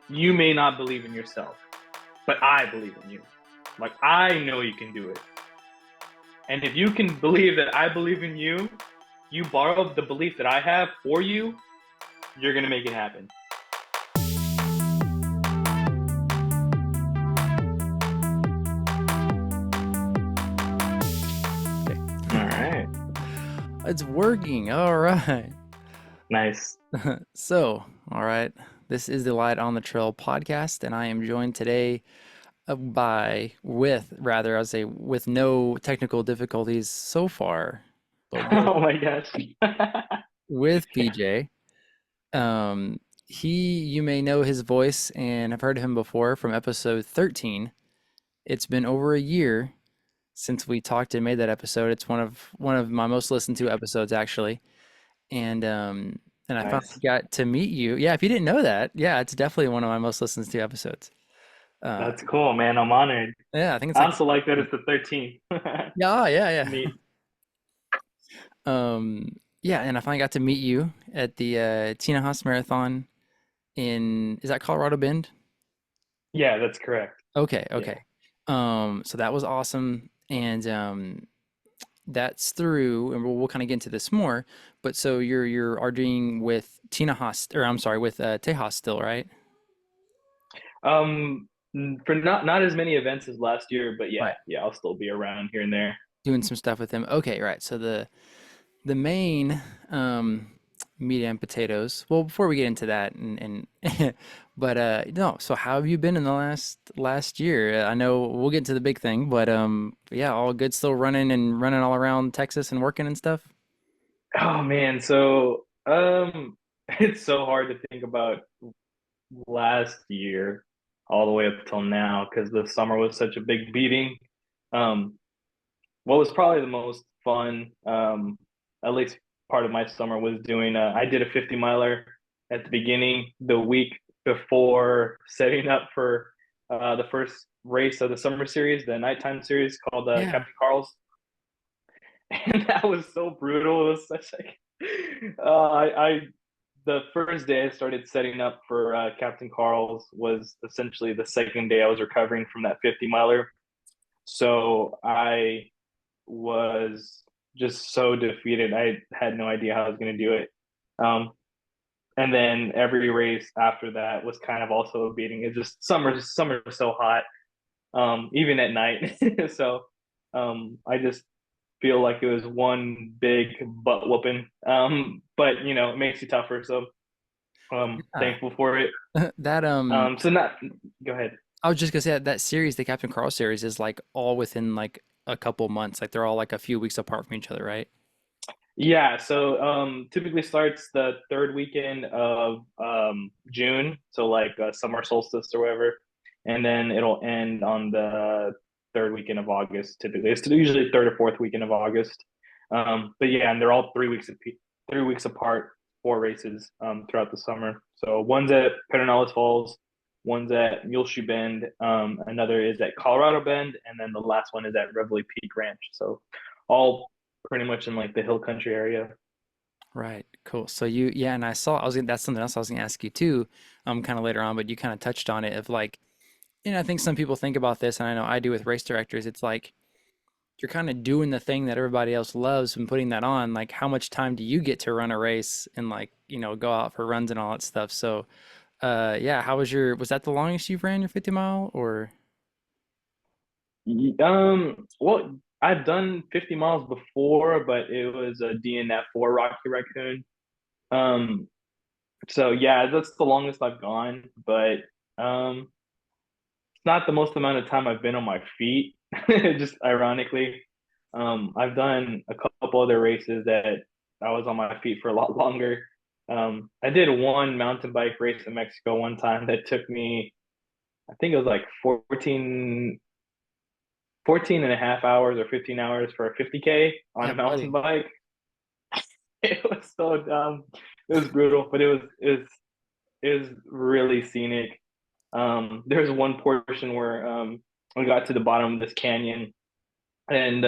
you may not believe in yourself, but I believe in you. Like, I know you can do it. And if you can believe that I believe in you, you borrow the belief that I have for you, you're going to make it happen. All right. It's working. All right. Nice. So, all right. This is the Light on the Trail podcast, and I am joined today I would say, with no technical difficulties so far, but Oh my gosh. with PJ. You may know his voice and have heard him before from episode 13. It's been over a year since we talked and made that episode. It's one of my most listened to episodes, actually. And I finally Nice. got to meet you. Yeah, if you didn't know that, yeah, it's definitely one of my most listened to episodes. Uh, That's cool, man. I'm honored. yeah, I think it's I like also like that it's the 13th. yeah, yeah, yeah. Neat. Yeah, and I finally got to meet you at the Tina Haas Marathon in is that Colorado Bend? Yeah, that's correct. Okay, Yeah. okay. So that was awesome, and that's through, and we'll kind of get into this more. But so you're RDing with Tina Haas, or I'm sorry, with Tejas still, right? Um, for not as many events as last year, but yeah, Right. yeah, I'll still be around here and there. Doing some stuff with him. Okay, right. So the main um, meat and potatoes. Well, before we get into that, and but no. So how have you been in the last year? I know we'll get into the big thing, but yeah, all good. Still running all around Texas and working and stuff. Oh man, so it's so hard to think about last year all the way up till now because the summer was such a big beating. Um, what was probably the most fun, at least part of my summer, was doing. I did a 50 miler at the beginning, the week before setting up for the first race of the summer series, the nighttime series called Yeah. Captain Carl's, and that was so brutal. It was such like I the first day I started setting up for Captain Carl's was essentially the second day I was recovering from that 50 miler. So I was just so defeated. I had no idea how I was going to do it. Um, and then every race after that was kind of also a beating. It's just summer is so hot, even at night. So I just feel like it was one big butt whooping. But it makes you tougher. So Yeah. thankful for it. That So not go ahead. I was just gonna say that series, the Captain Carl series, is like all within like a couple months. Like they're all like a few weeks apart from each other, right? Yeah, so typically starts the third weekend of June, so like summer solstice or whatever, and then it'll end on the third weekend of August. Typically, it's usually third or fourth weekend of August. But yeah, and they're all 3 weeks apart, four races throughout the summer. So one's at Pedernales Falls, one's at Muleshoe Bend, another is at Colorado Bend, and then the last one is at Reveille Peak Ranch. So all pretty much in like the hill country area. Right. Cool. So yeah, and that's something else I was gonna ask you too, kind of later on, but you kind of touched on it of like, I think some people think about this, and I know I do with race directors. It's like you're kind of doing the thing that everybody else loves and putting that on. Like, how much time do you get to run a race and like, go out for runs and all that stuff? So, yeah, was that the longest you've ran your 50 mile or? Well, I've done 50 miles before, but it was a DNF for Rocky Raccoon. Um, so yeah, that's the longest I've gone, but um, it's not the most amount of time I've been on my feet. Just ironically, I've done a couple other races that I was on my feet for a lot longer. I did one mountain bike race in Mexico one time that took me, I think it was like 14 and a half hours or 15 hours for a 50K on Yeah, a mountain buddy. bike. It was so dumb. It was brutal, but it was really scenic. There was one portion where we got to the bottom of this canyon, and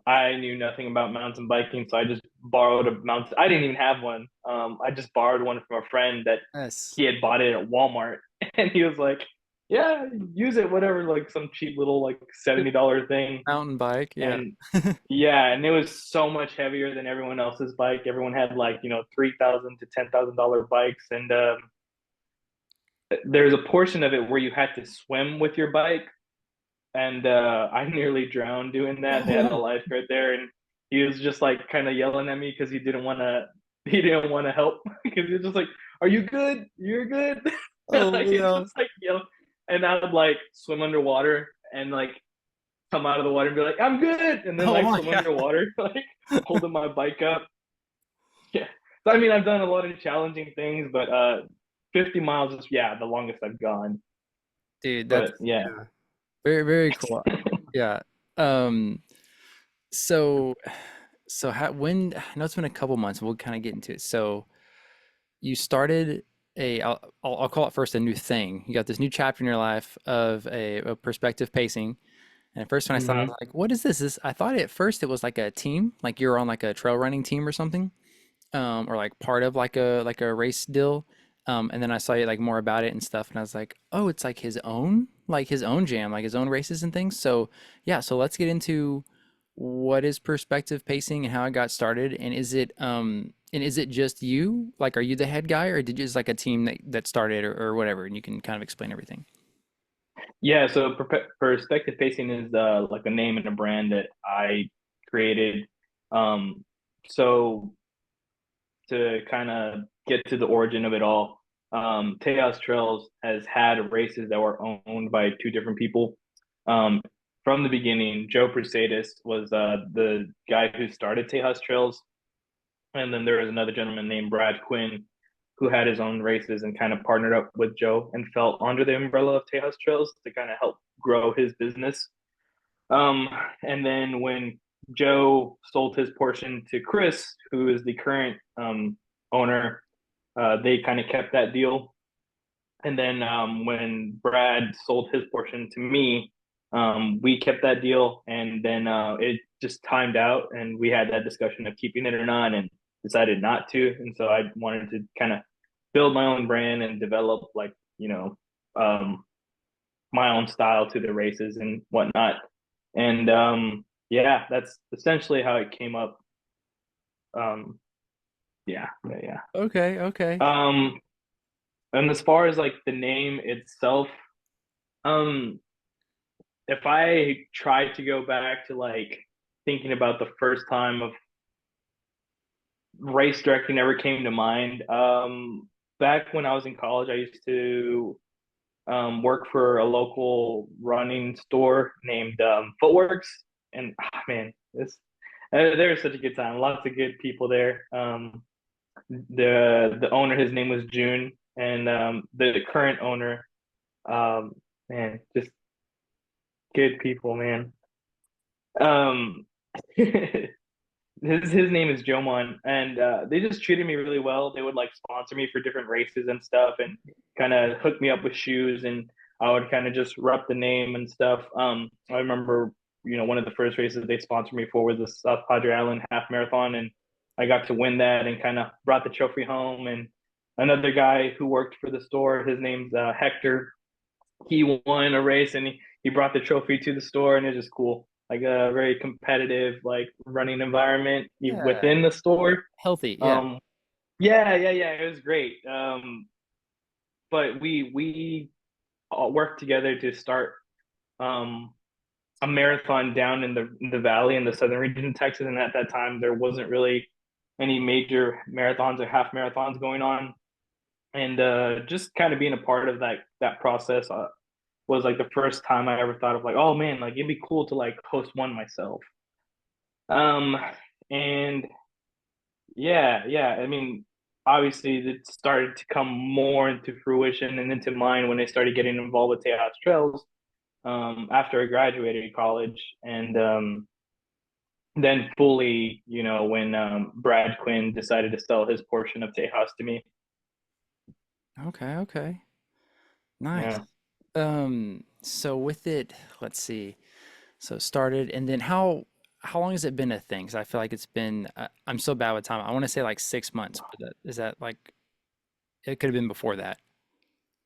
I knew nothing about mountain biking, so I just borrowed a mountain. I didn't even have one. I just borrowed one from a friend that Yes. he had bought it at Walmart, and he was like, "Yeah, use it, whatever." Like some cheap little like $70 thing, Mountain bike, yeah. and yeah, and it was so much heavier than everyone else's bike. Everyone had like $3,000 to $10,000 bikes, and there's a portion of it where you had to swim with your bike, and I nearly drowned doing that. They had a Oh, lifeguard there, and he was just like kind of yelling at me because he didn't want to help because he was just like, "Are you good? You're good." oh Like it's no. just like and I would like swim underwater and like come out of the water and be like, "I'm good," and then Oh like my swim God. underwater, like holding my bike up. Yeah, so I mean, I've done a lot of challenging things, but 50 miles is yeah the longest I've gone. Dude, that's But yeah. yeah. Very, very cool. Yeah. Um, so how when I know it's been a couple months, we'll kind of get into it. So you started I'll call it first a new thing. You got this new chapter in your life of a perspective pacing. And at first when I saw it, I Hmm. was like, what is this? I thought at first it was like a team, like you're on like a trail running team or something. Or like part of like a race deal. And then I saw you like more about it and stuff, and I was like, oh, it's like his own jam, like his own races and things. So yeah, so let's get into what is perspective pacing and how it got started, and is it just you? Like, are you the head guy, or did you just like a team that started or whatever? And you can kind of explain everything. Yeah, so perspective pacing is like a name and a brand that I created. Um, so to kind of get to the origin of it all, Tejas Trails has had races that were owned by two different people. Um, from the beginning, Joe Prasadis was the guy who started Tejas Trails, and then there was another gentleman named Brad Quinn who had his own races and kind of partnered up with Joe and fell under the umbrella of Tejas Trails to kind of help grow his business. Um, and then when Joe sold his portion to Chris, who is the current owner, they kind of kept that deal. And then when Brad sold his portion to me, we kept that deal. And then it just timed out, and we had that discussion of keeping it or not, and decided not to. And so I wanted to kind of build my own brand and develop like um, my own style to the races and whatnot. And yeah, that's essentially how it came up. Um, yeah, yeah, yeah. Okay, okay. Um, and as far as like the name itself, um, if I tried to go back to like thinking about the first time of race directing ever came to mind, back when I was in college, I used to work for a local running store named Footworks, and man, this there was such a good time. Lots of good people there. The owner, his name was June, and the current owner, man, just good people, man. Um, his name is Jomon, and they just treated me really well. They would like sponsor me for different races and stuff, and kind of hook me up with shoes, and I would kind of just rep the name and stuff. I remember, one of the first races they sponsored me for was the South Padre Island half marathon, and I got to win that and kind of brought the trophy home. And another guy who worked for the store, his name's Hector. He won a race, and he brought the trophy to the store, and it was just cool. Like a very competitive, like running environment Yeah, within the store. healthy. Yeah. Um, yeah, yeah, yeah, it was great. But we all worked together to start um, a marathon down in the valley in the southern region of Texas, and at that time there wasn't really any major marathons or half marathons going on, and just kind of being a part of that process was like the first time I ever thought of like, oh man, like it'd be cool to like host one myself. Um, and yeah, yeah, I mean, obviously it started to come more into fruition and into mine when I started getting involved with Tejas Trails after I graduated college, and then fully, when Brad Quinn decided to sell his portion of Tejas to me. Okay, okay. Nice. Yeah. So with it, let's see. So it started, and then how? how long has it been a thing? Because I feel like it's been, I'm so bad with time. I want to say like 6 months, but is that like, it could have been before that.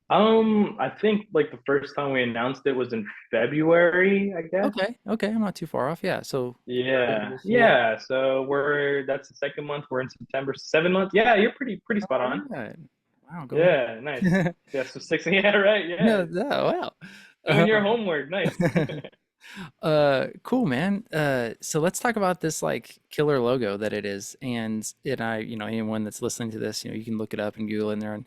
I think like the first time we announced it was in February, I guess. Okay, okay, I'm not too far off. Yeah, so earlier Yeah, this year. yeah. So that's the second month. We're in September, 7 months. Yeah, you're pretty spot All on. right. Wow, go Yeah, nice. me. Yeah, so six. Yeah, right. Yeah, No, no, wow. doing your homework. Nice. Cool, man. So let's talk about this like killer logo that it is. Anyone that's listening to this, you can look it up and Google in there on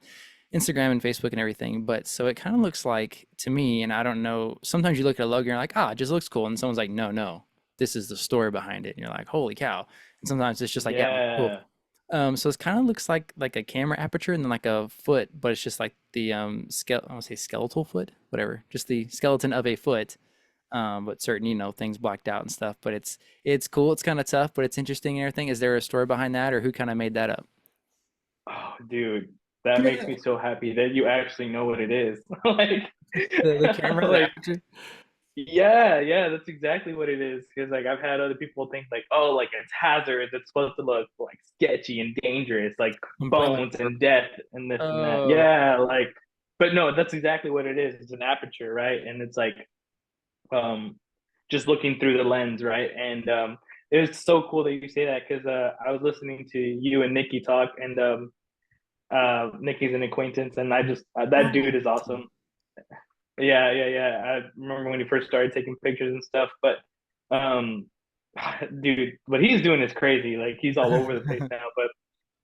Instagram and Facebook and everything. But so it kind of looks like to me, and I don't know, sometimes you look at a logo and you're like, ah, it just looks cool. And someone's like, no, no, this is the story behind it. And you're like, holy cow. And sometimes it's just like, yeah, it looks cool. Yeah. So it kind of looks like a camera aperture and then like a foot, but it's just like the I want to say skeletal foot, whatever, just the skeleton of a foot, but certain things blacked out and stuff. But it's cool. It's kind of tough, but it's interesting and everything. Is there a story behind that, or who kind of made that up? Oh, dude, that makes me so happy that you actually know what it is. Like, The camera, the like aperture. yeah, yeah, that's exactly what it is. Because like I've had other people think like, oh, like it's hazards. It's supposed to look like sketchy and dangerous, like Put like bones and death and this and that. oh Yeah, like, but no, that's exactly what it is. It's an aperture, right? And it's like um just looking through the lens, right? And it was so cool that you say that because I was listening to you and Nikki talk, and Nikki's an acquaintance, and I just that dude oh is awesome. Yeah, yeah, yeah. I remember when he first started taking pictures and stuff, but um, dude, what he's doing is crazy. Like he's all over the place now. But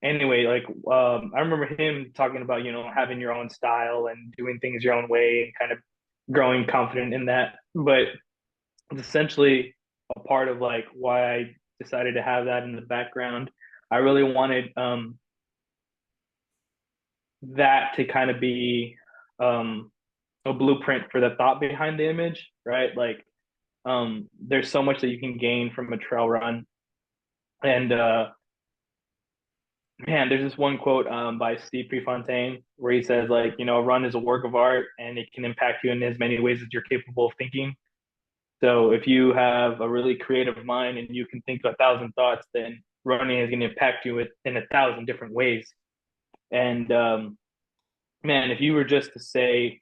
anyway, like I remember him talking about having your own style and doing things your own way and kind of growing confident in that. But it's essentially a part of like why I decided to have that in the background. I really wanted that to kind of be um a blueprint for the thought behind the image, right? Like there's so much that you can gain from a trail run. And man, there's this one quote by Steve Prefontaine where he says like, a run is a work of art and it can impact you in as many ways as you're capable of thinking. So if you have a really creative mind and you can think 1,000 thoughts, then running is going to impact you in 1,000 different ways. And man, if you were just to say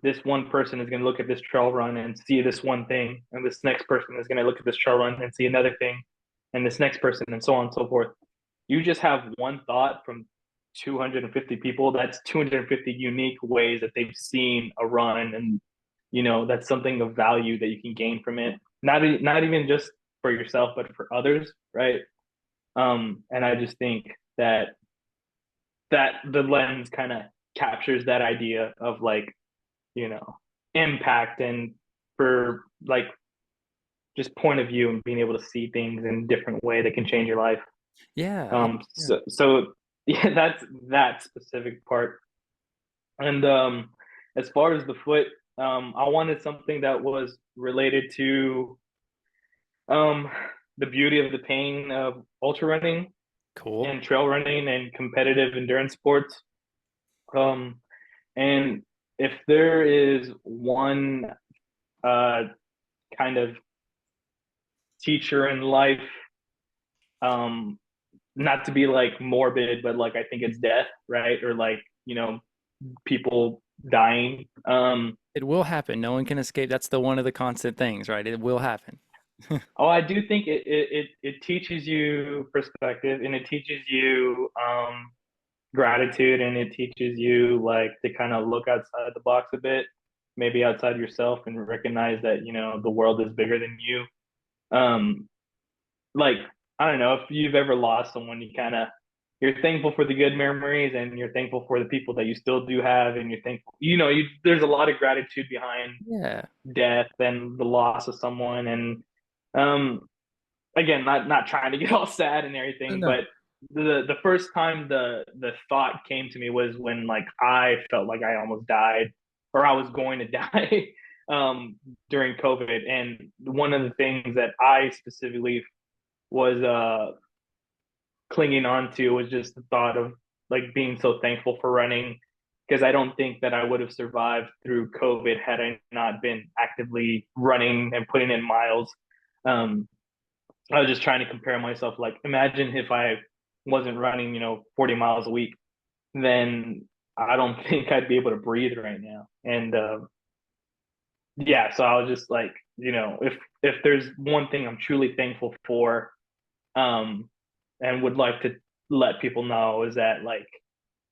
this one person is going to look at this trail run and see this one thing, and this next person is going to look at this trail run and see another thing, and this next person, and so on and so forth. You just have one thought from 250 people. That's 250 unique ways that they've seen a run, and that's something of value that you can gain from it. Not even just for yourself, but for others, right? And I just think that the lens kind of captures that idea of like you know impact and for like just point of view and being able to see things in a different way that can change your life. yeah, yeah, So yeah, that's that specific part. And as far as the foot, I wanted something that was related to um the beauty of the pain of ultra running cool, and trail running and competitive endurance sports. um and if there is one uh kind of teacher in life, um not to be like morbid, but like I think it's death, right? Or like people dying. it will happen. No one can escape. That's the one of the constant things, right? It will happen. Oh, I do think it teaches you perspective, and it teaches you gratitude, and it teaches you like to kind of look outside the box a bit, maybe outside yourself, and recognize that the world is bigger than you. um like I don't know if you've ever lost someone, you're thankful for the good memories, and you're thankful for the people that you still do have, and you're thankful, there's a lot of gratitude behind Yeah. death and the loss of someone. And um again, not trying to get all sad and everything, No. but the first time the thought came to me was when like I felt like I almost died, or I was going to die during COVID. And one of the things that I specifically was clinging on to was just the thought of like being so thankful for running, because I don't think that I would have survived through COVID had I not been actively running and putting in miles. Um, I was just trying to compare myself. Like, imagine if I wasn't running, 40 miles a week, then I don't think I'd be able to breathe right now. And yeah, so I was just like, if there's one thing I'm truly thankful for, um, and would like to let people know is that like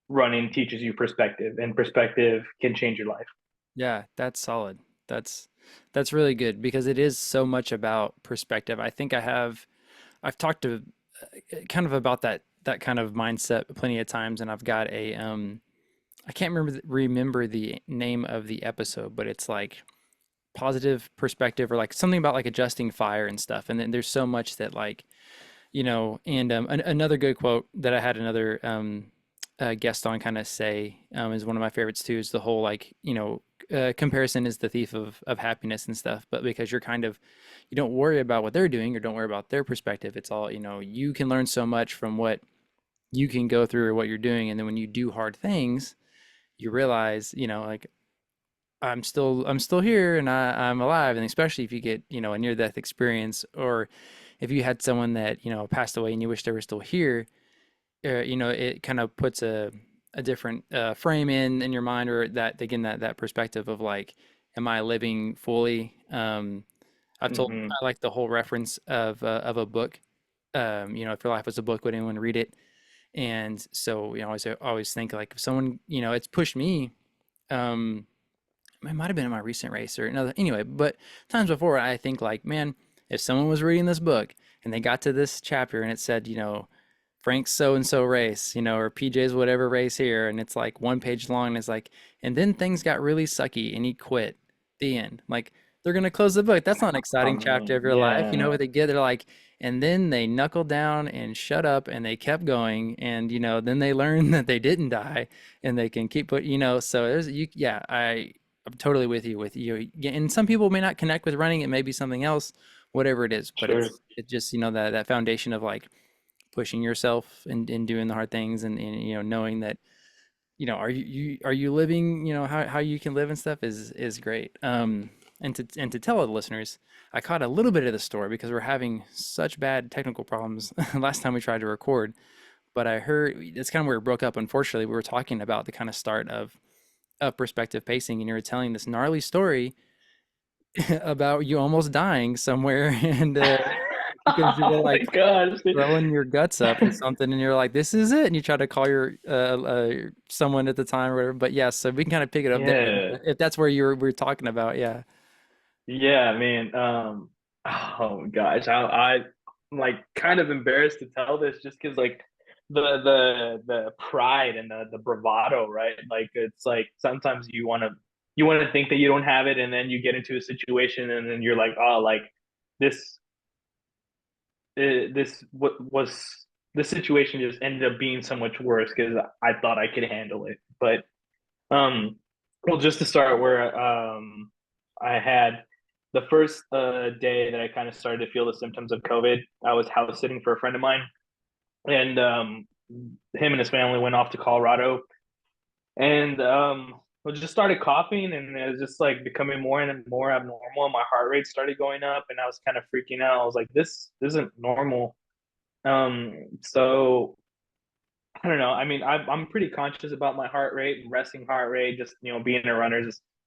running teaches you perspective, and perspective can change your life. Yeah, that's solid. That's that's really good because it is so much about perspective. I think I've talked to kind of about that kind of mindset plenty of times, and I've got a I can't remember the name of the episode, but it's like positive perspective or like something about like adjusting fire and stuff. And then there's so much that like, and another good quote that I had another guest on kind of say is one of my favorites too, is the whole like, comparison is the thief of happiness and stuff. But because you're kind of, you don't worry about what they're doing or don't worry about their perspective. It's all, you can learn so much from what you can go through or what you're doing. And then when you do hard things, you realize, like I'm still here and I'm alive. And especially if you get, a near death experience, or if you had someone that, passed away and you wish they were still here, it kind of puts a different frame in your mind, or that again, that perspective of like, am I living fully? I've told, Hmm. I like the whole reference of a book. If your life was a book, would anyone read it? And so, I always think like if someone, it's pushed me, um, it might have been in my recent race or another, anyway, but times before I think like, man, if someone was reading this book and they got to this chapter and it said, Frank's so and so race, or PJ's whatever race here, and it's like one page long, and it's like, and then things got really sucky and he quit. The end. Like, they're gonna close the book. That's not an I exciting chapter mean, of your life. yeah, What they get, they're like, and then they knuckled down and shut up and they kept going, and then they learn that they didn't die and they can keep so there's you yeah, I'm totally with you. Yeah, and some people may not connect with running, it may be something else, whatever it is, but sure. it just, that foundation of like pushing yourself and doing the hard things, and knowing that are you living, how you can live and stuff is great. And to tell the listeners, I caught a little bit of the story because we're having such bad technical problems last time we tried to record, but I heard it's kind of where it broke up. Unfortunately, we were talking about the kind of start of perspective pacing, and you were telling this gnarly story about you almost dying somewhere, and because you were Oh my like gosh. throwing your guts up or something, and you're like, "This is it," and you try to call your someone at the time or whatever. But yeah, so we can kind of pick it up there Yeah. if that's where we're talking about. Yeah, Yeah, man. Oh gosh, I'm like kind of embarrassed to tell this just because like the pride and the bravado, right? Like it's like sometimes you want to think that you don't have it, and then you get into a situation, and then you're like, oh, like this this what was the situation just ended up being so much worse because I thought I could handle it, but well, just to start where I had the first day that I kind of started to feel the symptoms of COVID. I was house sitting for a friend of mine, and him and his family went off to Colorado, and I just started coughing, and it was just like becoming more and more abnormal. My heart rate started going up, and I was kind of freaking out. I was like, "This isn't normal." So I don't know. I mean, I'm pretty conscious about my heart rate and resting heart rate. Just being a runner is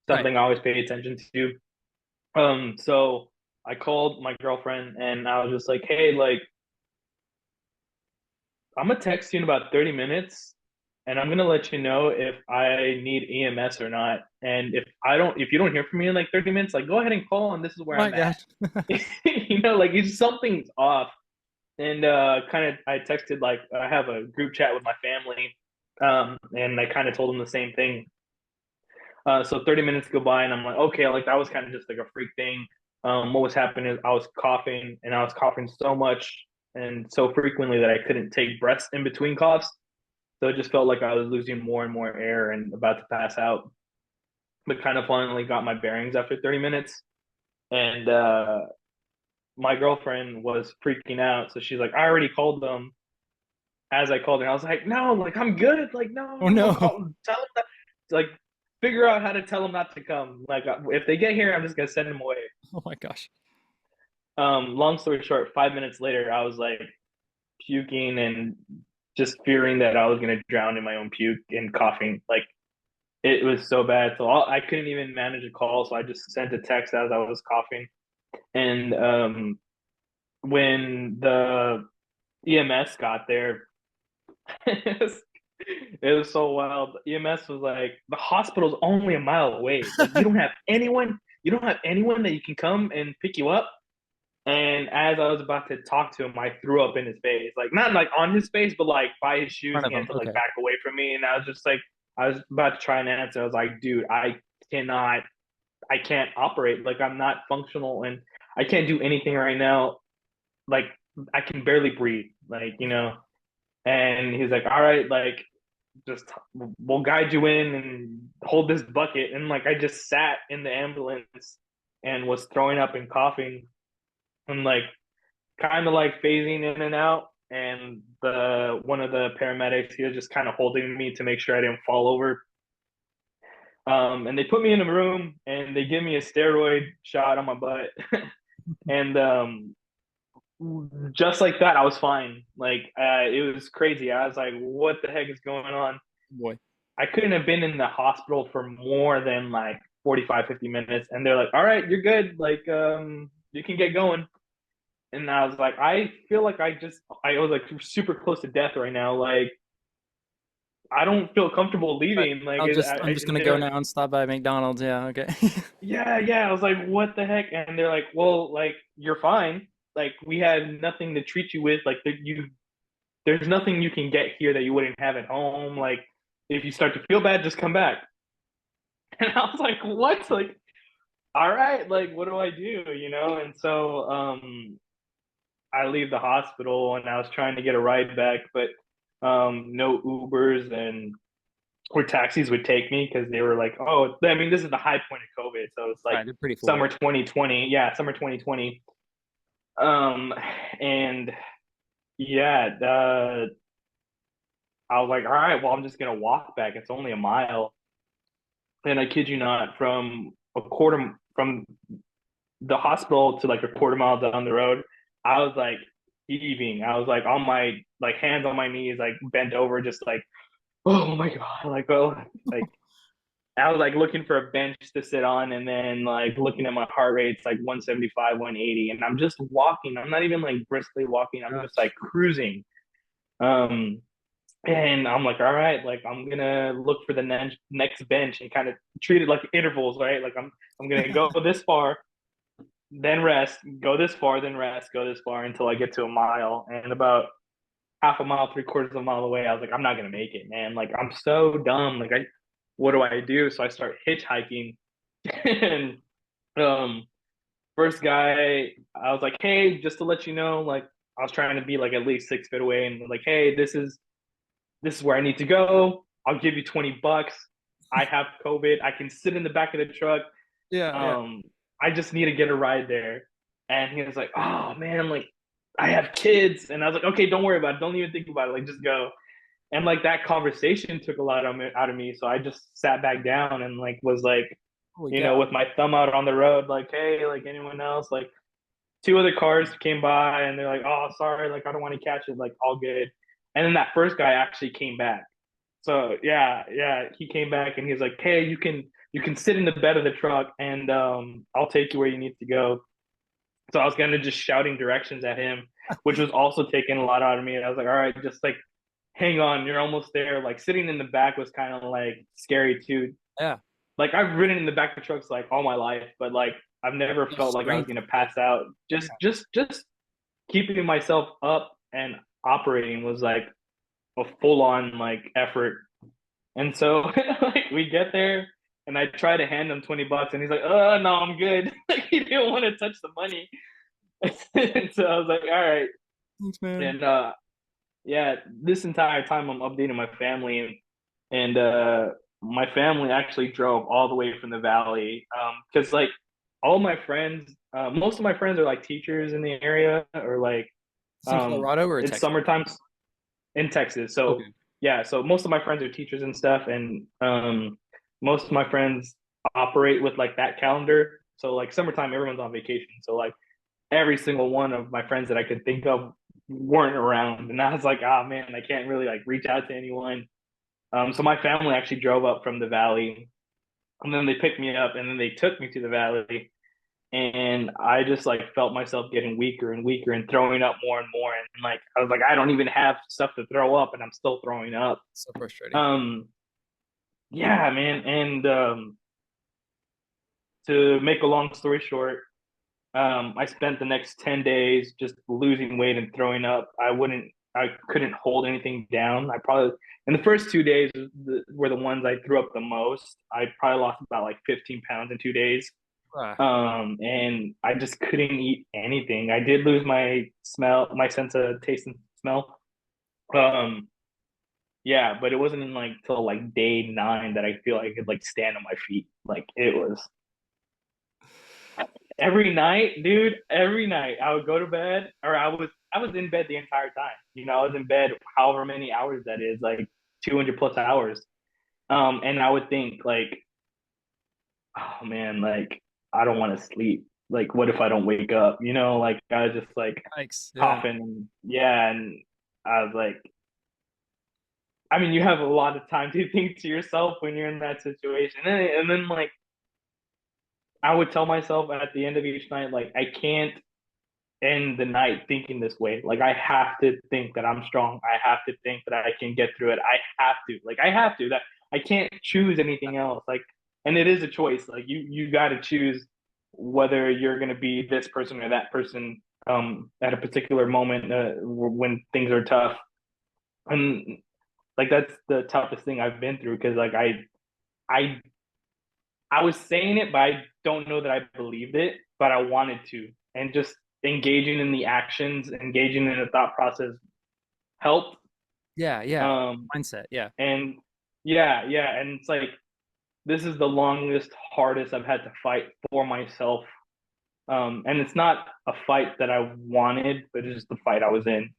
right. something I always pay attention to. So I called my girlfriend and I was just like, "Hey, like, I'm gonna text you in about 30 minutes, and I'm gonna let you know if I need EMS or not. And if you don't hear from me in like 30 minutes, like, go ahead and call, and this is Oh where my I'm gosh. at." Like if something's off. And kind of I texted like I have a group chat with my family, and I kind of told them the same thing. So 30 minutes go by, and I'm like, okay, like that was kind of just like a freak thing. What was happening is I was coughing, and I was coughing so much and so frequently that I couldn't take breaths in between coughs. So it just felt like I was losing more and more air and about to pass out. But kind of finally got my bearings after 30 minutes, and my girlfriend was freaking out. So she's like, I already called them. As I called her, I was like, no, like I'm good. Like, no, Oh no, no. call, tell them that. Like, figure out how to tell them not to come. Like, if they get here, I'm just gonna send them away. Oh my gosh. Long story short, 5 minutes later, I was like puking and just fearing that I was gonna drown in my own puke and coughing. Like it was so bad. So I couldn't even manage a call, so I just sent a text as I was coughing. And when the EMS got there, it was so wild. EMS was like, the hospital's only a mile away. Like you don't have anyone that you can come and pick you up. And as I was about to talk to him, I threw up in his face. Like not like on his face, but like by his In shoes, front and of he had him. to like Okay. back away from me. And I was just like, I was about to try and answer. I was like, dude, cannot, I can't operate. Like I'm not functional and I can't do anything right now. Like I can barely breathe. Like, And he's like, all right, like just we'll guide you in and hold this bucket. And like I just sat in the ambulance and was throwing up and coughing and like kind of like phasing in and out. And the one of the paramedics, he was just kind of holding me to make sure I didn't fall over. And they put me in a room and they give me a steroid shot on my butt. And just like that, I was fine. Like it was crazy. I was like, "What the heck is going on?" Boy. I couldn't have been in the hospital for more than like 45, 50 minutes, and they're like, "All right, you're good. Like, you can get going." And I was like, I feel like I was like super close to death right now. Like, I don't feel comfortable Right. leaving. Like, I'm just and gonna go they're now and stop by McDonald's. Yeah, okay. yeah, yeah. I was like, what the heck? And they're like, well, like you're fine. Like we had nothing to treat you with. Like there's nothing you can get here that you wouldn't have at home. Like if you start to feel bad, just come back. And I was like, what? Like, all right, like what do I do? And so I leave the hospital and I was trying to get a ride back, but no Ubers and or taxis would take me because they were like, oh, I mean, this is the high point of COVID, so it's like Right, they're pretty full. summer 2020, yeah, summer 2020. Um, and yeah, I was like, all right, well, I'm just gonna walk back. It's only a mile, and I kid you not, from the hospital to like a quarter mile down the road, I was like heaving. I was like on my like hands on my knees, like bent over, just like, oh my god, like like I was like looking for a bench to sit on, and then like looking at my heart rate's like 175, 180, and I'm just walking. I'm not even like briskly walking. I'm just like Gosh. cruising. Um, and I'm like, all right, like I'm gonna look for the next bench and kind of treat it like intervals, right? Like I'm gonna go this far, then rest, go this far, then rest, go this far until I get to a mile. And about half a mile, three-quarters of a mile away, I was like, I'm not gonna make it, man. Like I'm so dumb. Like what do I do? So I start hitchhiking, and um, first guy, I was like, hey, just to let you know, like I was trying to be like at least 6 feet away, and like, hey, this is where I need to go. I'll give you $20. I have COVID. I can sit in the back of the truck. Yeah, yeah. Um, I just need to get a ride there. And he was like, oh man, like I have kids. And I was like, okay, don't worry about it. Don't even think about it. Like just go. And like that conversation took a lot out of me. So I just sat back down and like was like, Holy cow. with my thumb out on the road, like, hey, like anyone else? Like two other cars came by and they're like, oh, sorry, like I don't want to catch it, like all good. And then that first guy actually came back. So yeah, yeah, he came back and he's like, hey, you can sit in the bed of the truck and I'll take you where you need to go. So I was kind of just shouting directions at him, which was also taking a lot out of me. And I was like, all right, just like hang on, you're almost there. Like sitting in the back was kind of like scary too. Yeah. Like I've ridden in the back of trucks like all my life, but like I've never The felt like I was strength. gonna pass out. Just keeping myself up and operating was like a full on like effort. And so like we get there and I try to hand him $20 and he's like, oh no, I'm good. Like he didn't want to touch the money. And so I was like, all right. Thanks, man. And yeah, this entire time I'm updating my family and my family actually drove all the way from the valley. Because like all my friends, most of my friends are like teachers in the area or like It's in Colorado or it's Texas? summertime in Texas. So Okay. yeah, so most of my friends are teachers and stuff, and most of my friends operate with like that calendar. So like summertime, everyone's on vacation. So like every single one of my friends that I could think of weren't around. And I was like, oh man, I can't really like reach out to anyone. So my family actually drove up from the valley, and then they picked me up, and then they took me to the valley. And I just like felt myself getting weaker and weaker and throwing up more and more. And like I was like, I don't even have stuff to throw up, and I'm still throwing up. So frustrating. Um, yeah, man. And to make a long story short, I spent the next 10 days just losing weight and throwing up. I couldn't hold anything down. I probably, in the first 2 days were the ones I threw up the most. I probably lost about like 15 pounds in 2 days. Ah, And I just couldn't eat anything. I did lose my smell, my sense of taste and smell. Um, yeah, but it wasn't in like till like day 9 that I feel I could like stand on my feet. Like it was every night, dude. Every night I would go to bed, or I was in bed the entire time. I was in bed however many hours that is, like 200 plus hours. And I would think like, oh man, like I don't want to sleep. Like, what if I don't wake up? Like I was just like yikes. Yeah. coughing, yeah, and I was like, I mean, you have a lot of time to think to yourself when you're in that situation, and then like I would tell myself at the end of each night, like I can't end the night thinking this way. Like I have to think that I'm strong. I have to think that I can get through it. I have to. That I can't choose anything else. Like, and it is a choice. Like you got to choose whether you're going to be this person or that person at a particular moment when things are tough. And like that's the toughest thing I've been through because like I I was saying it, but I don't know that I believed it, but I wanted to. And just engaging in the actions, engaging in the thought process helped. Yeah. Yeah. Um, Mindset. Yeah. and yeah, yeah. And it's like, this is the longest, hardest I've had to fight for myself. And it's not a fight that I wanted, but it's just the fight I was in.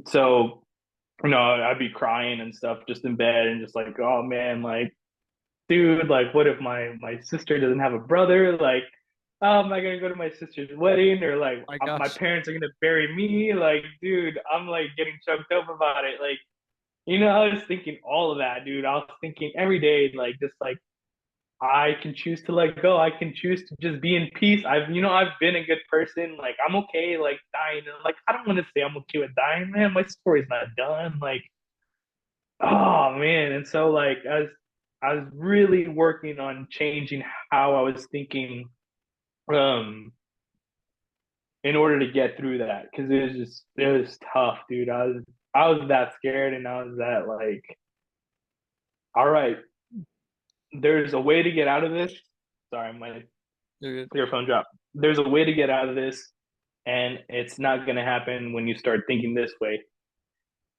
So, I'd be crying and stuff just in bed and just like, oh man, like, dude, like, what if my sister doesn't have a brother? Like, how am I gonna go to my sister's wedding? Or like, My my gosh. parents are gonna bury me? Like, dude, I'm like getting choked up about it. Like, I was thinking all of that, dude. I was thinking every day, like, just like I can choose to let go. I can choose to just be in peace. I've been a good person. Like, I'm okay, like dying. Like, I don't want to say I'm okay with dying, man. My story's not done. Like, oh man. And so like I was really working on changing how I was thinking um in order to get through that because it was tough, dude. I was that scared and I was that like, all right, there's a way to get out of this. Sorry, my You're good. earphone dropped. There's a way to get out of this, and it's not gonna happen when you start thinking this way.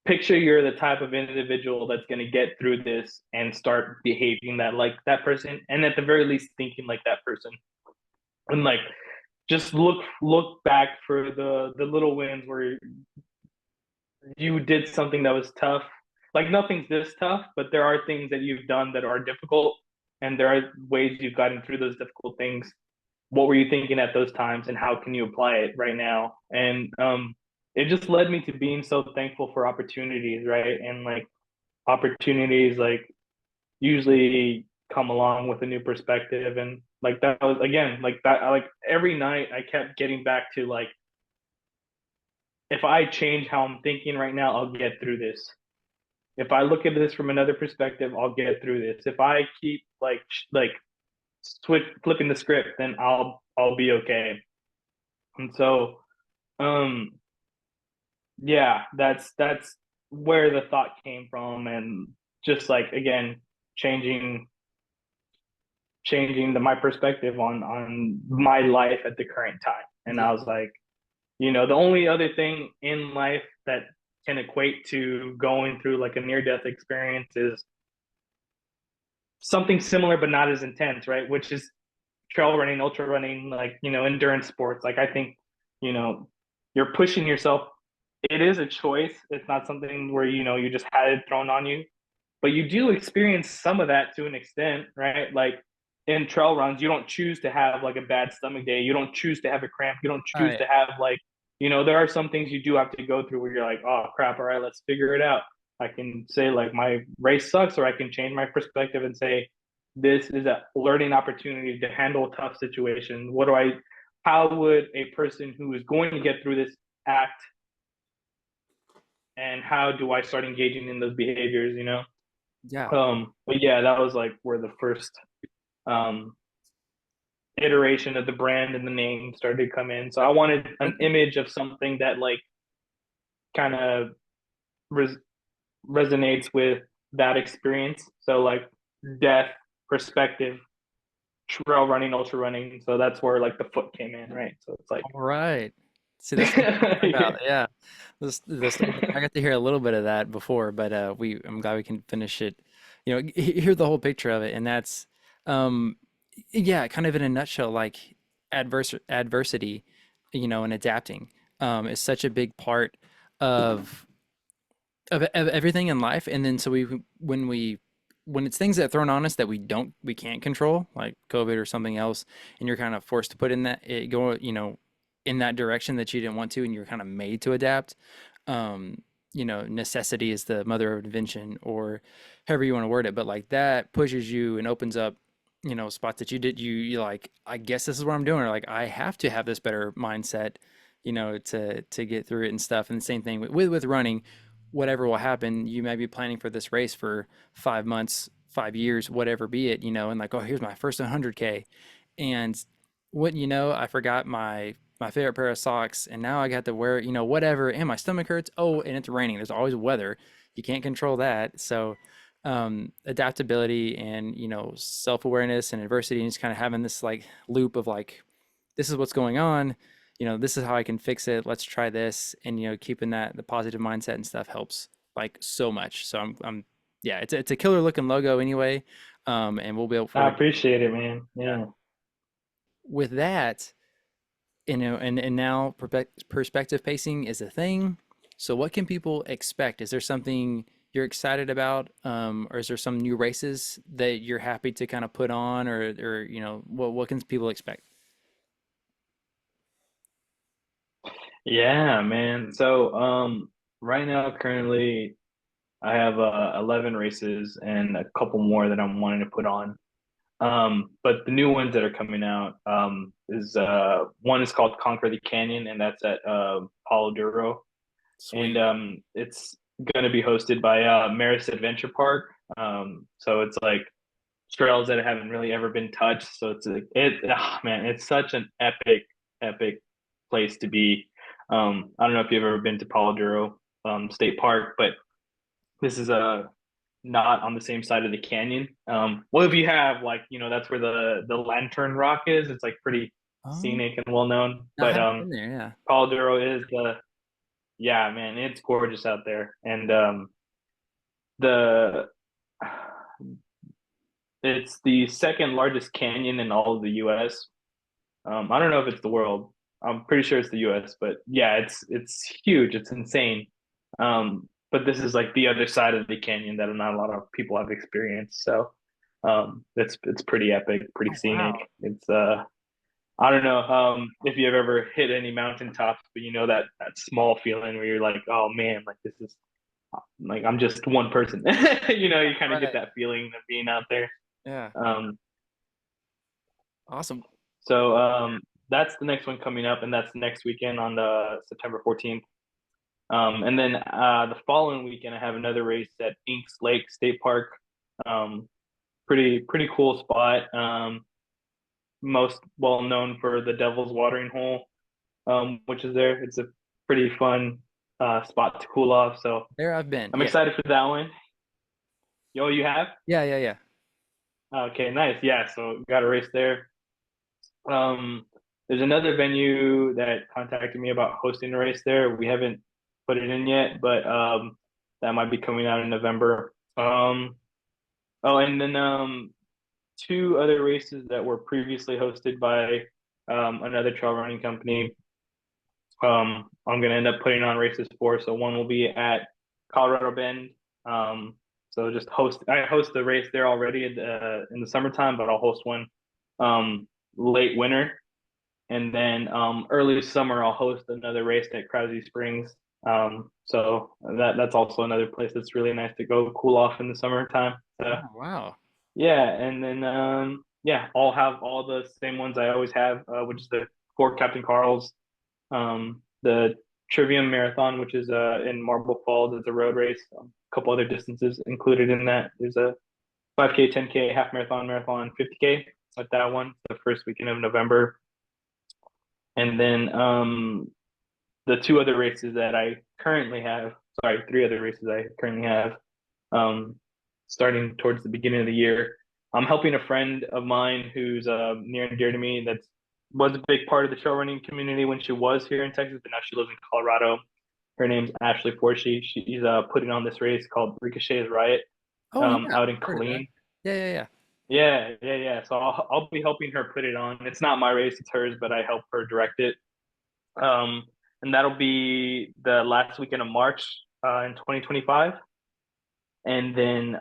Picture you're the type of individual that's going to get through this and start behaving that like that person, and at the very least thinking like that person, and like just look back for the little wins where you did something that was tough. Like nothing's this tough, but there are things that you've done that are difficult, and there are ways you've gotten through those difficult things. What were you thinking at those times, and how can you apply it right now? And it just led me to being so thankful for opportunities, right? And like opportunities like usually come along with a new perspective, and like that was again like that, like every night I kept getting back to like, if I change how I'm thinking right now, I'll get through this. If I look at this from another perspective, I'll get through this. If I keep like flipping the script, then I'll be okay. And so um yeah, that's where the thought came from. And just like again, changing my perspective on my life at the current time. And Yeah. I was like, the only other thing in life that can equate to going through like a near death experience is something similar but not as intense, right? Which is trail running, ultra running, like, endurance sports. Like I think, you know, you're pushing yourself. It is a choice. It's not something where, you just had it thrown on you, but you do experience some of that to an extent, right? Like in trail runs, you don't choose to have like a bad stomach day. You don't choose to have a cramp. You don't Oh choose yeah. to have like, there are some things you do have to go through where you're like, oh crap, all right, let's figure it out. I can say like my race sucks, or I can change my perspective and say, this is a learning opportunity to handle a tough situation. How would a person who is going to get through this act, and how do I start engaging in those behaviors? Yeah. But yeah, that was like where the first um iteration of the brand and the name started to come in. So I wanted an Okay. image of something that like kind of res- resonates with that experience. So like death, perspective, trail running, ultra running. So that's where like the foot came in, right? So it's like All right. See, that's what I'm talking about. Yeah. The story, I got to hear a little bit of that before, but I'm glad we can finish it. Hear the whole picture of it, and that's um yeah, kind of in a nutshell, like adversity, and adapting is such a big part of of everything in life. And then so when it's things that are thrown on us that we can't control, like COVID or something else, and you're kind of forced to put in that it go in that direction that you didn't want to, and you're kind of made to adapt. um Necessity is the mother of invention, or however you want to word it, but like that pushes you and opens up spots that you like, I guess this is what I'm doing, or like I have to have this better mindset to get through it and stuff. And the same thing with running. Whatever will happen, you may be planning for this race for 5 months, 5 years, whatever be it, and like, oh, here's my first 100K, and wouldn't you know, I forgot my favorite pair of socks, and now I got to wear, whatever, and my stomach hurts. Oh, and it's raining. There's always weather. You can't control that. So, adaptability and, self-awareness and adversity, and just kind of having this like loop of like, this is what's going on. This is how I can fix it. Let's try this. And, keeping the positive mindset and stuff helps like so much. So yeah, it's a killer looking logo anyway. And we'll be able for I the, appreciate it, man. yeah. Yeah. With that, and now perspective pacing is a thing. So what can people expect? Is there something you're excited about, or is there some new races that you're happy to kind of put on, or what can people expect? Yeah, man. So right now currently I have 11 races and a couple more that I'm wanting to put on. But the new ones that are coming out is one is called Conquer the Canyon, and that's at Palo Duro, and Sweet. it's going to be hosted by Maris Adventure Park. So it's like trails that haven't really ever been touched. So it's like man, it's such an epic place to be. I don't know if you've ever been to Palo Duro State Park, but this is a not on the same side of the canyon. Well, if you have, like, that's where the Lantern Rock is. It's like pretty Oh, scenic and well known. I But haven't been there. Yeah. Palo Duro is yeah, man, it's gorgeous out there, and the it's the second largest canyon in all of the U.S. I don't know if it's the world. I'm pretty sure it's the U.S., but yeah, it's huge. It's insane. But this is like the other side of the canyon that not a lot of people have experienced. So it's pretty epic, pretty Oh scenic. wow. It's I don't know if you've ever hit any mountaintops, but that small feeling where you're like, oh man, like this is like I'm just one person. You kind of get Right. that feeling of being out there. Yeah. Um, Awesome. so that's the next one coming up, and that's next weekend on the September 14th. And then the following weekend, I have another race at Inks Lake State Park. Um, pretty cool spot. Most well known for the Devil's Watering Hole, which is there. It's a pretty fun spot to cool off. So There I've been. I'm Yeah. excited for that one. Yo, you have? Yeah. Yeah. Yeah. Okay, nice. Yeah, so got a race there. Um, there's another venue that contacted me about hosting a race there. We haven't put it in yet, but that might be coming out in November. Oh, and then two other races that were previously hosted by another trail running company. I'm gonna end up putting on races for. So one will be at Colorado Bend. Um, So just I host the race there already in the summertime, but I'll host one um, late winter, and then early summer I'll host another race at Krause Springs. So that's also another place that's really nice to go cool off in the summertime. So Oh, wow. yeah, and then yeah, I'll have all the same ones I always have, which is the four Captain Carl's, the Trivium Marathon, which is in Marble Falls. It's a road race. A couple other distances included in that. There's a 5K, 10K, half marathon, marathon, 50K. Like that one, the first weekend of November. And then the two other races that I currently have, sorry, three other races I currently have, um, starting towards the beginning of the year. I'm helping a friend of mine who's near and dear to me that was a big part of the trail running community when she was here in Texas, but now she lives in Colorado. Her name's Ashley Forshey. She's putting on this race called Ricochet's Riot Oh, yeah. out in Heard of that. Killeen. Yeah, yeah, yeah. Yeah, yeah, yeah. So I'll be helping her put it on. It's not my race, it's hers, but I help her direct it. Um, and that'll be the last weekend of March in 2025. And then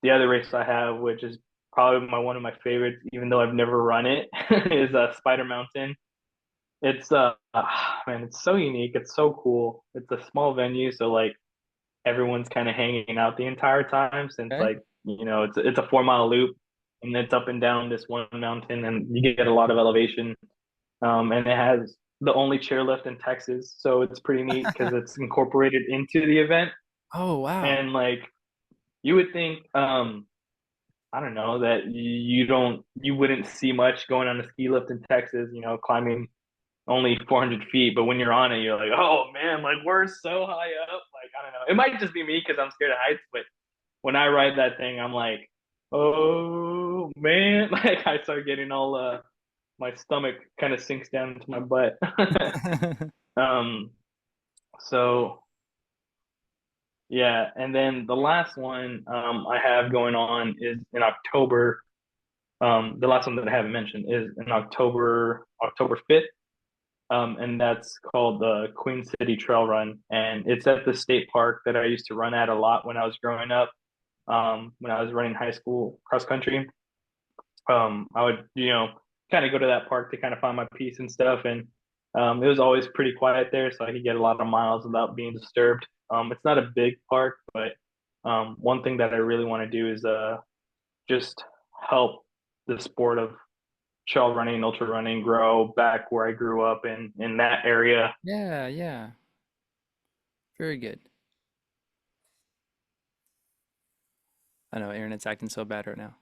the other race I have, which is probably my one of my favorites, even though I've never run it, is Spider Mountain. It's man, it's so unique. It's so cool. It's a small venue, so like everyone's kind of hanging out the entire time since Okay. like it's a 4 mile loop and it's up and down this one mountain and you get a lot of elevation. And it has the only chairlift in Texas, so it's pretty neat because it's incorporated into the event. Oh, wow. And like you would think, I don't know that you wouldn't see much going on a ski lift in Texas, climbing only 400 feet, but when you're on it, you're like, oh man, like we're so high up. Like, I don't know. It might just be me because I'm scared of heights, but when I ride that thing, I'm like, oh man, like I start getting all my stomach kind of sinks down into my butt. um, so yeah, and then the last one I have going on is in October. The last one that I haven't mentioned is in October 5th. And that's called the Queen City Trail Run. And it's at the state park that I used to run at a lot when I was growing up, when I was running high school cross country. I would, kind of go to that park to kind of find my peace and stuff. And it was always pretty quiet there, so I could get a lot of miles without being disturbed. It's not a big park, but one thing that I really want to do is just help the sport of trail running, ultra running grow back where I grew up in that area. Yeah, yeah. Very good. I know internet's acting so bad right now.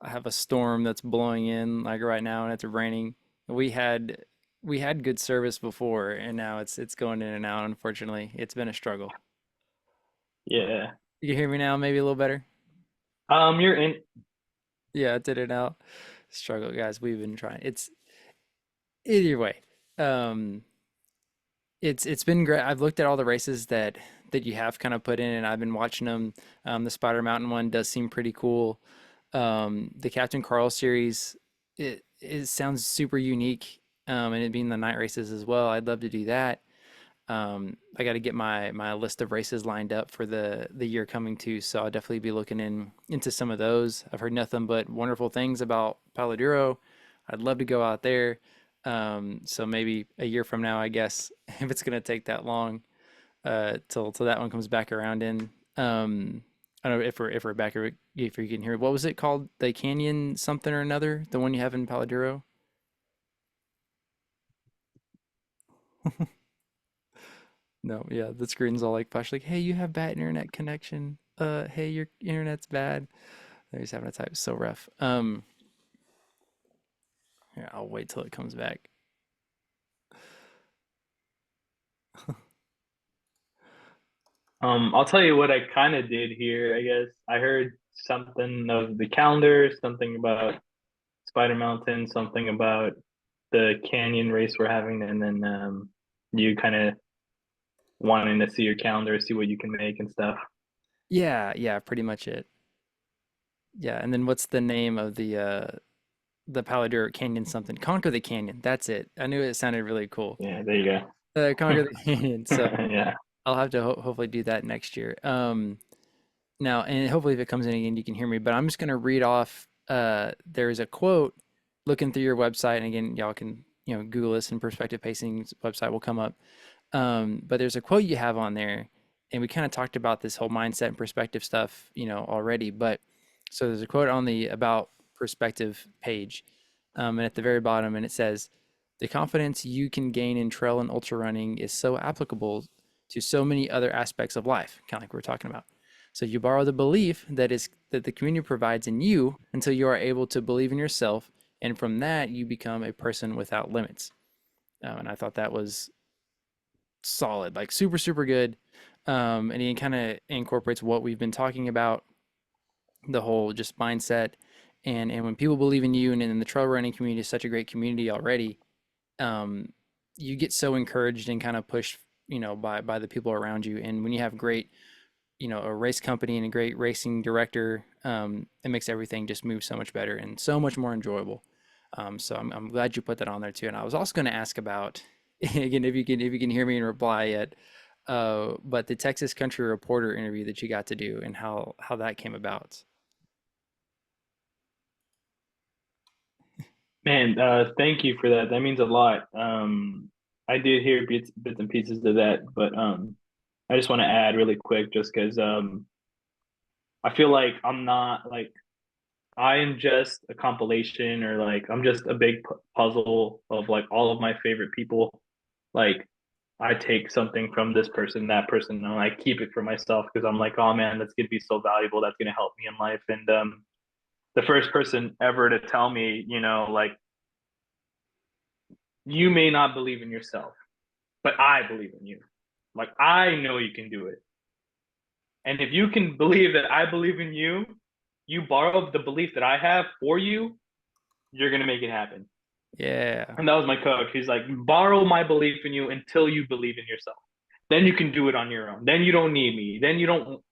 I have a storm that's blowing in like right now and it's raining. We had we had good service before and now it's going in and out, unfortunately. It's been a struggle. Yeah. You can hear me now, maybe a little better? You're in. Yeah, it did it out. Struggle, guys. We've been trying. It's either way. Um, it's been great. I've looked at all the races that you have kind of put in, and I've been watching them. The Spider Mountain one does seem pretty cool. The Captain Carl series, it sounds super unique. And it being the night races as well. I'd love to do that. I got to get my list of races lined up for the year coming too. So I'll definitely be looking into some of those. I've heard nothing but wonderful things about Palo Duro. I'd love to go out there. So maybe a year from now, I guess, if it's gonna take that long, till that one comes back around in. I don't know if we're back or if you can hear. What was it called? The Canyon something or another? The one you have in Palo Duro? No, yeah, the screen's all like flash, like, hey, you have bad internet connection. Hey, your internet's bad. They're just having a type so rough. Here, I'll wait till it comes back. I'll tell you what I kind of did here. I guess I heard something of the calendar, something about Spider Mountain, something about the canyon race we're having, and then you kind of wanting to see your calendar, see what you can make and stuff. Yeah, yeah, pretty much it. Yeah, and then what's the name of the Palo Duro Canyon something? Conquer the Canyon. That's it. I knew it sounded really cool. Yeah, there you Conquer the Canyon. So go. Yeah. I'll have to hopefully do that next year. Now, and hopefully if it comes in again, you can hear me, but I'm just going to read off, there's a quote looking through your website. And again, y'all can, Google this and Perspective Pacing's website will come up. But there's a quote you have on there, and we kind of talked about this whole mindset and perspective stuff, already. But so there's a quote on the about perspective page, and at the very bottom, and it says, "The confidence you can gain in trail and ultra running is so applicable to so many other aspects of life," kind of like we were talking about. So you borrow the belief that the community provides in you until you are able to believe in yourself, and from that you become a person without limits. And I thought that was solid, like super, super good. And he kind of incorporates what we've been talking about, the whole just mindset. And when people believe in you, and in the trail running community is such a great community already, um, you get so encouraged and kind of pushed, by the people around you. And when you have great, a race company and a great racing director, it makes everything just move so much better and so much more enjoyable. So I'm glad you put that on there too. And I was also going to ask about, again, if you can hear me and reply yet, but the Texas Country Reporter interview that you got to do, and how that came about. Man, thank you for that. That means a lot. I did hear bits and pieces of that, but I just want to add really quick, just because I feel like I'm not like I am just a compilation, or like I'm just a big puzzle of like all of my favorite people. Like I take something from this person, that person, and I keep it for myself because I'm like, oh man, that's gonna be so valuable. That's gonna help me in life. And the first person ever to tell me, like you may not believe in yourself, but I believe in you. Like I know you can do it. And if you can believe that I believe in you, you borrow the belief that I have for you, you're gonna make it happen. Yeah. And that was my coach. He's like, borrow my belief in you until you believe in yourself. Then you can do it on your own. Then you don't need me. Then you don't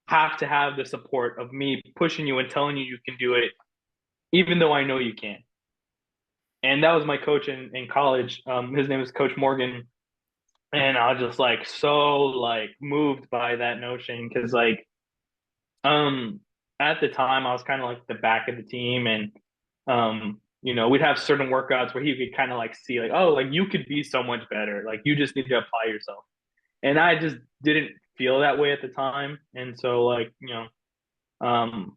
have to have the support of me pushing you and telling you can do it, even though I know you can. And that was my coach in college. His name was Coach Morgan. And I was just like so like moved by that notion because um at the time I was kind of like the back of the team, and we'd have certain workouts where he could kind of like see like, oh, like you could be so much better, like you just need to apply yourself. And I just didn't feel that way at the time. And so like, um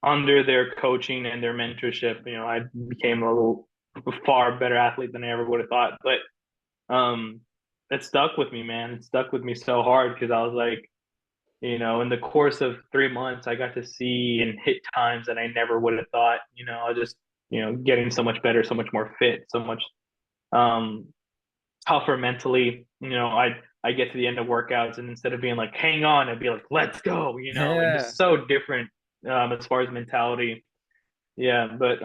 under their coaching and their mentorship, I became a little far better athlete than I ever would have thought. But um it stuck with me, man. It stuck with me so hard because I was like, in the course of 3 months, I got to see and hit times that I never would have thought. I was just, getting so much better, so much more fit, so much um, tougher mentally. I get to the end of workouts, and instead of being like, hang on, I'd be like, let's go, like Yeah. just so different as far as mentality. Yeah, but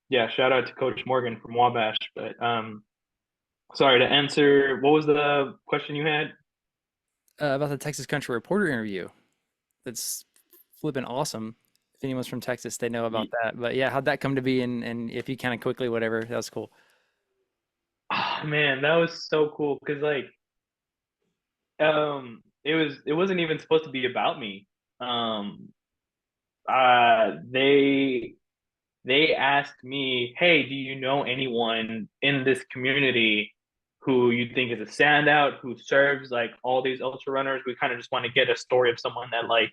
yeah, shout out to Coach Morgan from Wabash. But sorry to answer. What was the question you had? About the Texas Country Reporter interview. That's flipping awesome. If anyone's from Texas, they know about that. But yeah, how'd that come to be? And if you kind of quickly, whatever, that was cool. Oh man, that was so cool because like it wasn't even supposed to be about me. Um they asked me, "Hey, do you know anyone in this community who you think is a standout, who serves like all these ultra runners? We kind of just want to get a story of someone that like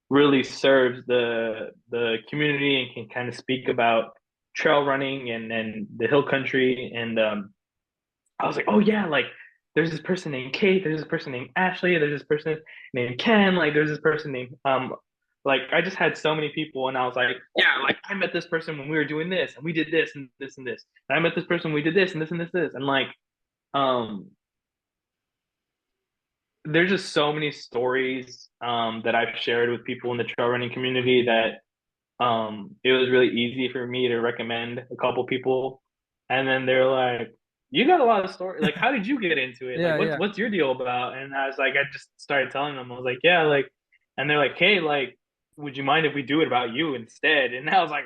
really serves the community and can kind of speak about trail running and the hill country." And I was like, oh yeah, like there's this person named Kate, there's this person named Ashley, there's this person named Ken, like there's this person named like I just had so many people, and I was like, yeah, like I met this person when we were doing this and we did this and this and this. And I met this person, we did this and this and this. And like um there's just so many stories that I've shared with people in the trail running community that it was really easy for me to recommend a couple people, and then they're like, you got a lot of story, like how did you get into it, like Yeah, what's yeah. what's your deal about? And I was like, I just started telling them, I was like, yeah, like, and they're like, hey, like would you mind if we do it about you instead? And I was like,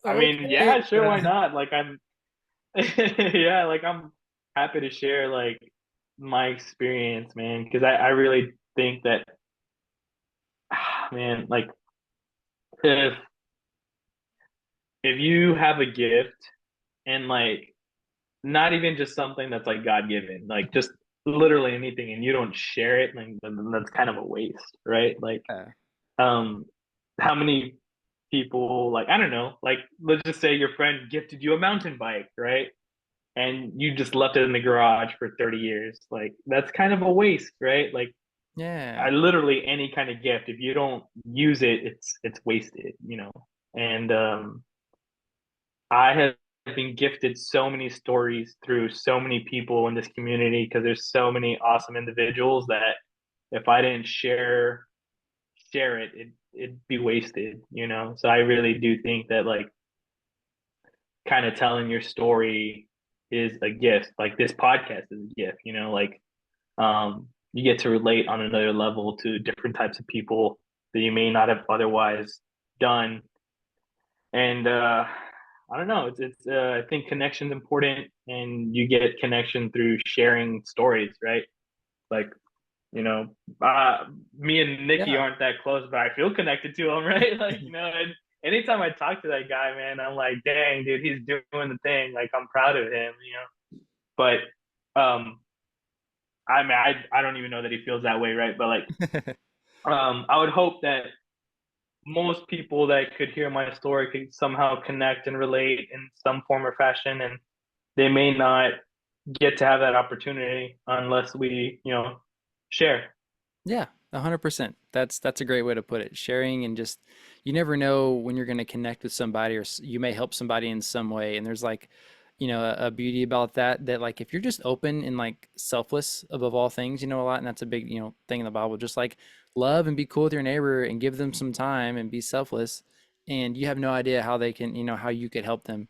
I mean, Okay. yeah, sure, why not, like I'm yeah, like I'm happy to share like my experience, man, because I really think that, man, like if you have a gift and like not even just something that's like God given, like just literally anything, and you don't share it, like then that's kind of a waste, right? Like, Yeah. um, how many people, like I don't know, like let's just say your friend gifted you a mountain bike, right? And you just left it in the garage for 30 years. Like that's kind of a waste, right? Like I Yeah. literally any kind of gift, if you don't use it, it's wasted, And I have been gifted so many stories through so many people in this community because there's so many awesome individuals that if I didn't share it'd be wasted. So I really do think that like kind of telling your story is a gift. Like this podcast is a gift. Like you get to relate on another level to different types of people that you may not have otherwise done. And I don't know. I think connection's important, and you get connection through sharing stories, right? Like you know, uh, me and Nikki Yeah. aren't that close, but I feel connected to him, right? And anytime I talk to that guy, man, I'm like, dang, dude, he's doing the thing. Like I'm proud of him. But um, I mean, I don't even know that he feels that way, right? But like, I would hope that most people that could hear my story could somehow connect and relate in some form or fashion, and they may not get to have that opportunity unless we share. Yeah, 100%. That's a great way to put it. Sharing and just you never know when you're going to connect with somebody or you may help somebody in some way. And there's like, a beauty about that like if you're just open and like selfless above all things, a lot, and that's a big, thing in the Bible, just like love and be cool with your neighbor and give them some time and be selfless. And you have no idea how they can, how you could help them,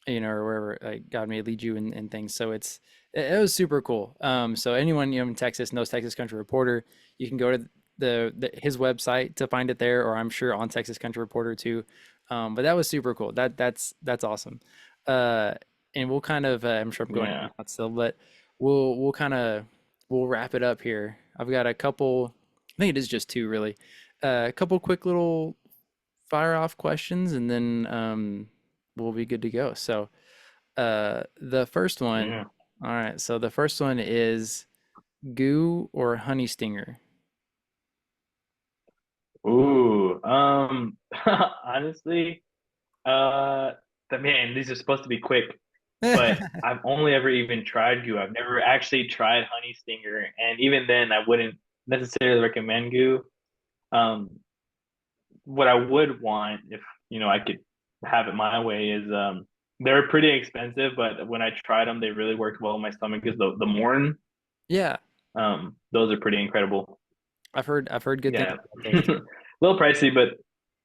or wherever God may lead you and things. So it was super cool. So anyone in Texas knows Texas Country Reporter, you can go to his website to find it there, or I'm sure on Texas Country Reporter too. But that was super cool. That's awesome. Uh, and we'll kind of I'm sure I'm going in Yeah. and out still, but we'll kind of we'll wrap it up here. I've got a couple. I think it is just two really. A couple quick little fire off questions, and then we'll be good to go. So, the first one, Yeah. all right. So the first one is goo or honey stinger. Ooh. Honestly, uh, man, these are supposed to be quick, but I've only ever even tried goo. I've never actually tried honey stinger, and even then, I wouldn't necessarily recommend goo. Um, what I would want if I could have it my way is they're pretty expensive, but when I tried them, they really worked well in my stomach. Is the Morn, Yeah, those are pretty incredible. I've heard good things Yeah, about those a too. little pricey, but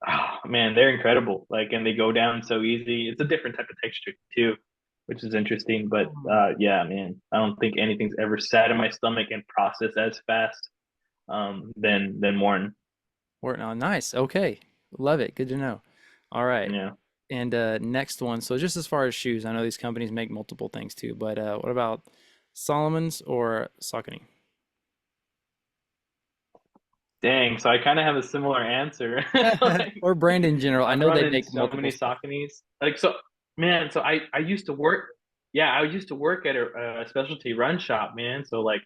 oh, man, they're incredible. Like, and they go down so easy. It's a different type of texture too, which is interesting. But Mm. yeah, man, I don't think anything's ever sat in my stomach and processed as fast than Morn. Oh, nice. Okay, love it. Good to know. All right, Yeah. and next one. So just as far as shoes, I know these companies make multiple things too, but what about Solomon's or Saucony? Dang, so I kind of have a similar answer. Like, Or brand in general. I I'm know they running make so multiple many stuff. Sauconys. Like, so, man, so I used to work, yeah, I used to work at a specialty run shop, man. So, like,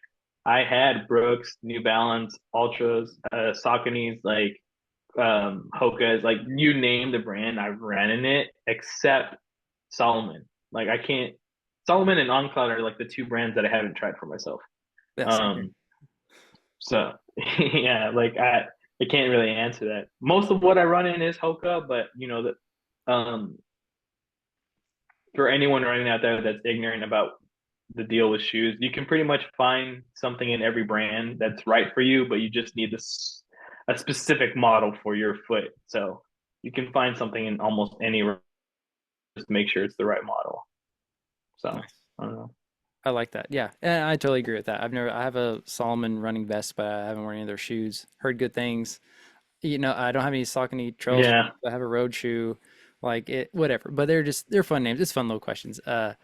I had Brooks, New Balance, Ultras, Sauconys, like, Hoka's, like, you name the brand, I've ran in it, except Solomon. Like, I can't, Solomon and Oncloud are like the two brands that I haven't tried for myself. Yeah, same here. Um, so yeah, like I can't really answer that. Most of what I run in is Hoka, but that for anyone running out there that's ignorant about the deal with shoes, you can pretty much find something in every brand that's right for you, but you just need a specific model for your foot. So you can find something in almost any, just make sure it's the right model. So Nice. I don't know. I like that. Yeah, and I totally agree with that. I have a Solomon running vest, but I haven't worn any of their shoes. Heard good things. I don't have any Saucony trails. Yeah. I have a road shoe, like it, whatever. But they're fun names. It's fun little questions. And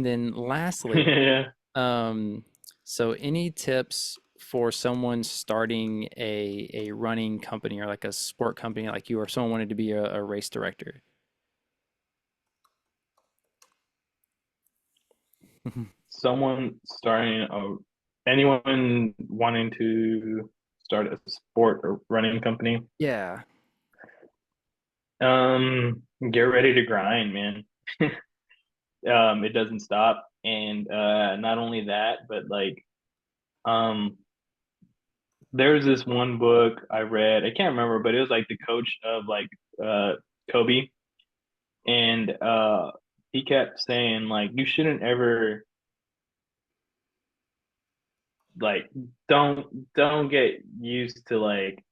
then lastly, Yeah. um, So any tips for someone starting a running company or like a sport company like you, or someone wanted to be a race director? Someone starting a anyone wanting to start a sport or running company, Yeah. get ready to grind, man. It doesn't stop. And not only that, but like um there's this one book I read, I can't remember, but it was like the coach of like uh Kobe, and he kept saying like you shouldn't ever like don't get used to like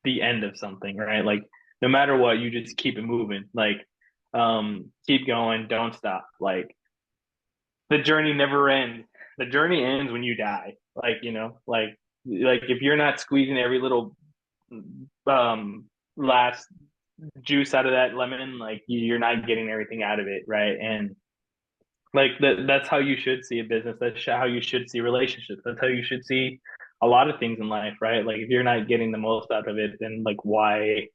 the end of something, right? Like no matter what, you just keep it moving. Like keep going, don't stop. Like the journey never ends. The journey ends when you die. Like, like if you're not squeezing every little last juice out of that lemon, like you're not getting everything out of it, right? And like that's how you should see a business. That's how you should see relationships. That's how you should see a lot of things in life, right? Like if you're not getting the most out of it, then like why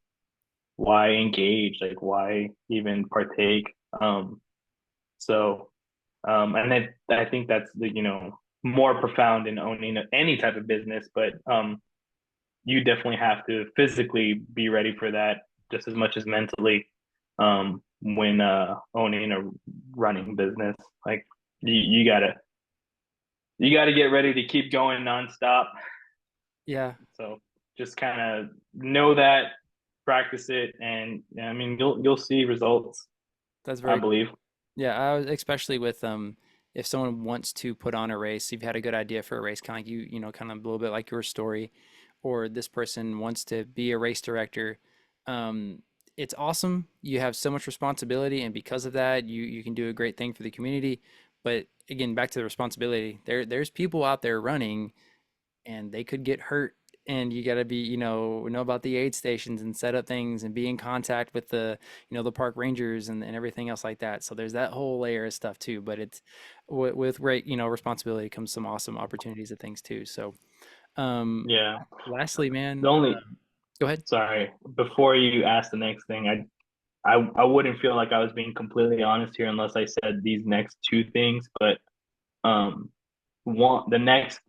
engage? Like why even partake? So and I think that's the more profound in owning any type of business, but you definitely have to physically be ready for that just as much as mentally when owning a running business. Like you gotta get ready to keep going nonstop. Yeah, So just kind of know that, practice it, and I mean you'll see results, that's I very cool. believe. Yeah, especially with if someone wants to put on a race, you've had a good idea for a race, kind of like you know, kind of a little bit like your story, or this person wants to be a race director. Um, it's awesome. You have so much responsibility, and because of that, you can do a great thing for the community. But again, back to the responsibility, there's people out there running and they could get hurt, and you got to be know about the aid stations and set up things and be in contact with the the park rangers and everything else like that. So there's that whole layer of stuff too, but it's with great responsibility comes some awesome opportunities of things too. So um Yeah. lastly, The man, only go ahead. Sorry, before you ask the next thing, I wouldn't feel like I was being completely honest here unless I said these next two things. But um, the next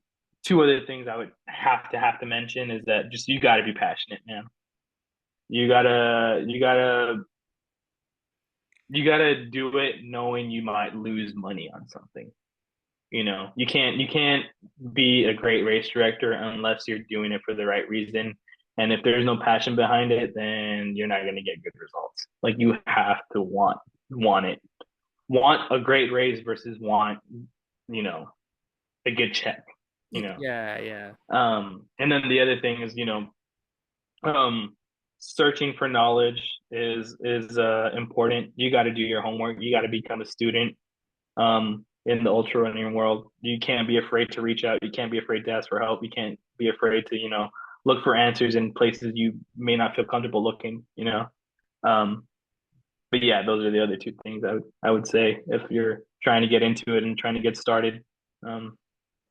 two other things I would have to mention is that just you got to be passionate, man. You gotta do it knowing you might lose money on something. You can't be a great race director unless you're doing it for the right reason. And if there's no passion behind it, then you're not going to get good results. Like you have to want it, want a great race versus want you know a good check. You know, Yeah, yeah. and then the other thing is um, searching for knowledge is important. You got to do your homework. You got to become a student in the ultra running world. You can't be afraid to reach out. You can't be afraid to ask for help. You can't be afraid to, look for answers in places you may not feel comfortable looking. Um, but yeah, those are the other two things I would say if you're trying to get into it and trying to get started. Um,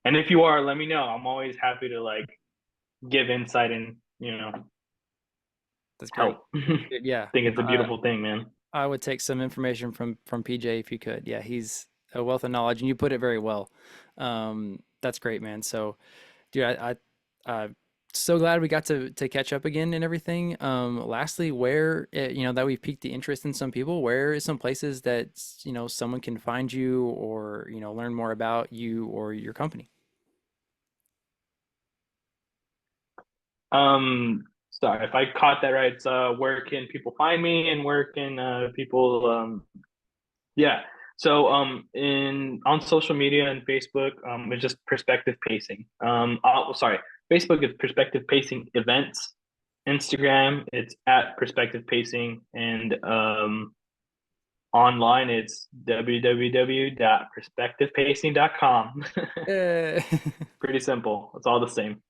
and if you are, let me know. I'm always happy to like give insight and, That's great. help. Yeah, Think no, it's a beautiful thing, man. I would take some information from PJ if you could. Yeah, he's a wealth of knowledge, and you put it very well. That's great, man. So, dude, I'm so glad we got to catch up again and everything. Lastly, where that we've piqued the interest in some people, where is some places that someone can find you or learn more about you or your company? Sorry if I caught that right. It's where can people find me and where can people yeah. So in on social media and Facebook, it's just perspective pacing. Sorry, Facebook is perspective pacing events. Instagram, it's at perspective pacing, and online it's www.perspectivepacing.com. Eh. Pretty simple. It's all the same.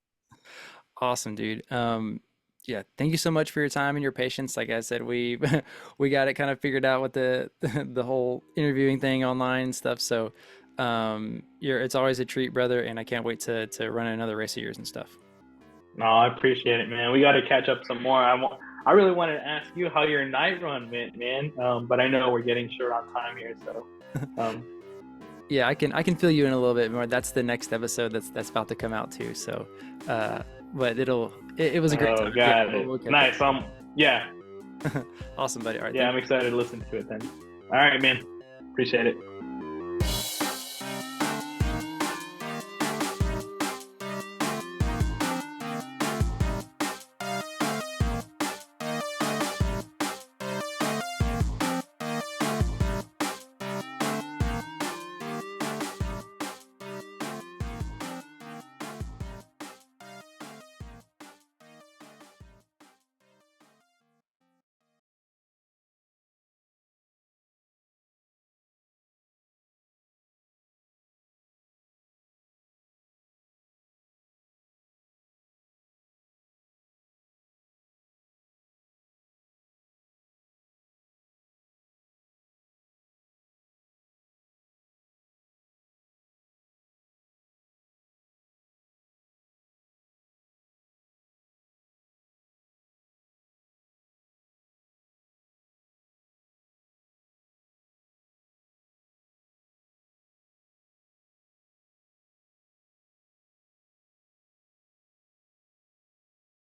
Awesome, dude. Yeah, thank you so much for your time and your patience. Like I said, we we got it kind of figured out with the the whole interviewing thing online and stuff. So, It's always a treat, brother, and I can't wait to run another race of yours and stuff. No, I appreciate it, man. We got to catch up some more. I really wanted to ask you how your night run went, man. But I know we're getting short on time here, so um, Yeah, I can fill you in a little bit more. That's the next episode that's about to come out too. So, uh, but it was a great oh, time. Yeah, got we'll it. catch up. Nice. Yeah, Awesome, buddy. All right, yeah. thank I'm you. excited to listen to it then. All right, man. Appreciate it.